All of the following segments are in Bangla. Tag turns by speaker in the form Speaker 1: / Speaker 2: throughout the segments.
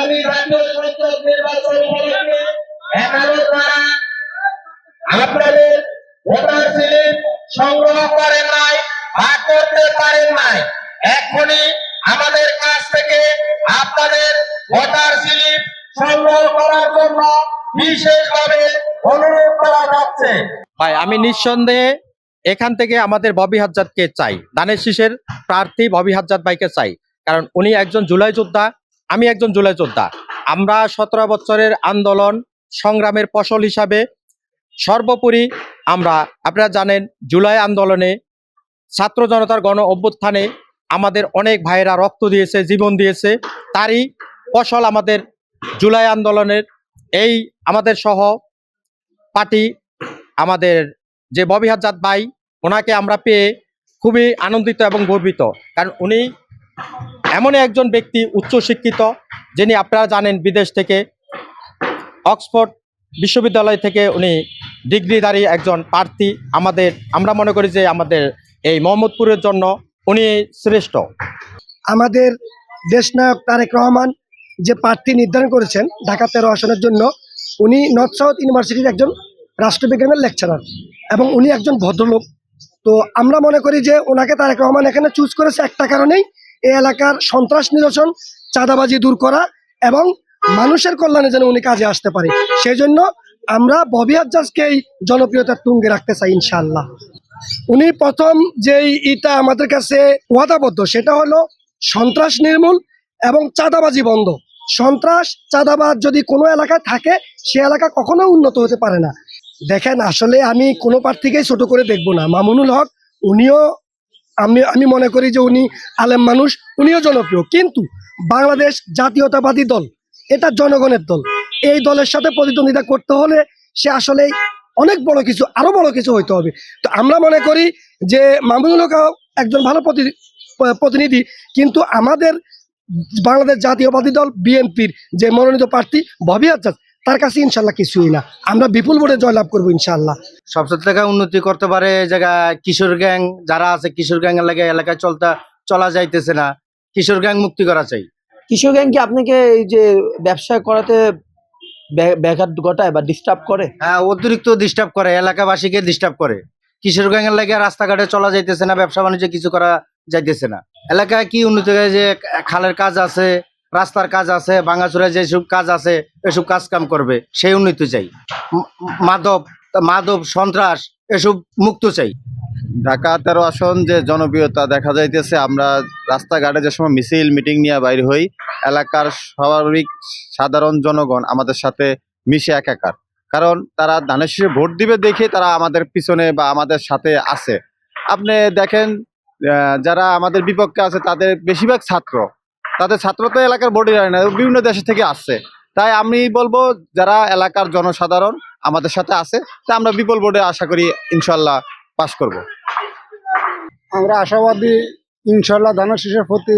Speaker 1: আগামী জাতীয় সংসদ নির্বাচন উপলক্ষে এখনো তারা আপনাদের ভোটার স্লিপ সংগ্রহ করেন নাই, ভাগ করতে পারেন নাই। এখনই আমাদের কাছ থেকে আপনাদের ভোটার স্লিপ সংগ্রহ করার জন্য বিশেষভাবে অনুরোধ করা যাচ্ছে।
Speaker 2: ভাই আমি নিঃসন্দেহে এখান থেকে আমাদের ববি হাজ্জাদকে চাই, ধানের শীষের প্রার্থী ববি হাজ্জাদ ভাইকে চাই। কারণ উনি একজন জুলাই যোদ্ধা, আমি একজন জুলাই যোদ্ধা। আমরা 17 বছরের আন্দোলন সংগ্রামের ফসল হিসাবে সর্বোপরি আমরা, আপনারা জানেন, জুলাই আন্দোলনে ছাত্র জনতার গণ অভ্যুত্থানে আমাদের অনেক ভাইয়েরা রক্ত দিয়েছে, জীবন দিয়েছে। তারই ফসল আমাদের জুলাই আন্দোলনের এই আমাদের সহ পার্টি, আমাদের যে ববি হাজ্জাদ ভাই, ওনাকে আমরা পেয়ে খুবই আনন্দিত এবং গর্বিত। কারণ উনি এমনই একজন ব্যক্তি, উচ্চশিক্ষিত, যিনি আপনারা জানেন বিদেশ থেকে অক্সফোর্ড বিশ্ববিদ্যালয় থেকে উনি ডিগ্রিধারী একজন প্রার্থী। আমরা মনে করি যে আমাদের এই মোহাম্মদপুরের জন্য উনি শ্রেষ্ঠ।
Speaker 3: আমাদের দেশনায়ক তারেক রহমান যে প্রার্থী নির্ধারণ করেছেন ঢাকা 13 আসনের জন্য, উনি নর্থ সাউথ ইউনিভার্সিটির একজন রাষ্ট্রবিজ্ঞানের লেকচারার এবং উনি একজন ভদ্রলোক। তো আমরা মনে করি যে ওনাকে তারেক রহমান এখানে চুজ করেছে একটা কারণেই, এই এলাকার সন্ত্রাস নিরসন, চাঁদাবাজি দূর করা এবং মানুষের কল্যাণে যেন উনি কাজে আসতে পারে। সেই জন্য আমরা ববি হাজ্জাদকেই জনপ্রিয়তার তুঙ্গে রাখতে চাই ইনশাআল্লাহ। উনি প্রথম যেই আমাদের কাছে ওয়াদাবদ্ধ, সেটা হলো সন্ত্রাস নির্মূল এবং চাঁদাবাজি বন্ধ। সন্ত্রাস চাঁদাবাজ যদি কোনো এলাকায় থাকে, সে এলাকা কখনো উন্নত হতে পারে না। দেখেন, আসলে আমি কোনো প্রার্থীকেই ছোট করে দেখবো না। মামুনুল হক, উনিও আমি মনে করি যে উনি আলেম মানুষ, উনিও জনপ্রিয়। কিন্তু বাংলাদেশ জাতীয়তাবাদী দল এটা জনগণের দল। এই দলের সাথে প্রতিদ্বন্দ্বিতা করতে হলে সে আসলে অনেক বড় কিছু, আরো বড় কিছু হইতে হবে। তো আমরা মনে করি যে মামুনুল হক একজন ভালো প্রতিনিধি, কিন্তু আমাদের বাংলাদেশ জাতীয়তাবাদী দল বিএনপির যে মনোনীত প্রার্থী ববি হাজ্জাদ, তার কাছে ইনশাল্লাহ কিছুই না। আমরা বিপুল ভোটে জয়লাভ করবো ইনশাল্লাহ।
Speaker 2: সবচেয়ে থেকে উন্নতি করতে পারে এই জায়গায় কিশোর গ্যাং যারা আছে, কিশোর গ্যাং এলাকায় চলা যাইতেছে না, কিশোর গ্যাং মুক্তি করা চাই।
Speaker 4: কিশোর গ্যাং কি আপনাকে এই যে ব্যবসা করাতে ব্যাঘাত ঘটায় বা ডিস্টার্ব করে?
Speaker 2: হ্যাঁ, অতিরিক্ত ডিস্টার্ব করে, এলাকাবাসীকে ডিস্টার্ব করে। কিশোর গ্যাং এর লাগে রাস্তাঘাটে চলা যাইতেছে না, ব্যবসা বাণিজ্য কিছু করা যাইতেছে না। এলাকায় কি উন্নতি হয় যে খালের কাজ আছে, রাস্তার কাজ আছে, ভাঙাচুরা যেসব কাজ আছে, এসব কাজ কাম করবে, সেই উন্নতি চাই। মাদক সন্ত্রাস এসব মুক্ত চাই।
Speaker 5: ঢাকা 13 আসন যে জনপ্রিয়তা দেখা যাইতেছে, আমরা রাস্তাঘাটে যে সময় মিছিল মিটিং নিয়ে বাইর হই, এলাকার স্বাভাবিক সাধারণ জনগণ আমাদের সাথে মিশে একাকার। কারণ তারা ধানের শীষে ভোট দিবে দেখে তারা আমাদের পিছনে বা আমাদের সাথে আছে। আপনি দেখেন, যারা আমাদের বিপক্ষে আছে তাদের বেশিরভাগ ছাত্র, তাদের ছাত্র তো এলাকার ভোটই হয় না, বিভিন্ন দেশ থেকে আসছে। তাই আমি বলবো যারা এলাকার জনসাধারণ আমাদের সাথে আছে, তাই আমরা বিপুল ভোটে আশা করি ইনশাল্লাহ পাস করব।
Speaker 3: আমরা আশাবাদী ইনশাল্লাহ ধানের শীষের প্রতি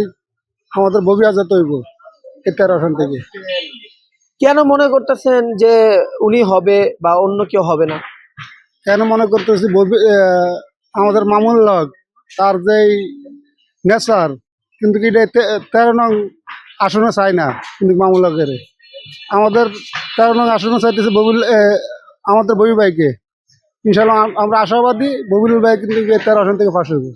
Speaker 3: আমাদের ববি হাজ্জাদ হইব 13 আসন থেকে।
Speaker 4: কেন মনে করতেছেন যে উনি হবে বা অন্য কেউ হবে না?
Speaker 3: কেন মনে করতেছি, আমাদের মামুনুল হক তার যেই নেচার, কিন্তু কি 13 নং আসনে চাই না, কিন্তু মামুনুল হকের আমাদের 13 নং আসনে চাইতেছে আমাদের ববি ভাইকে। ইনশাল্লাহ আমরা আশাবাদী ববিনুল ভাই কিন্তু 13 আসন থেকে পাশ হইব।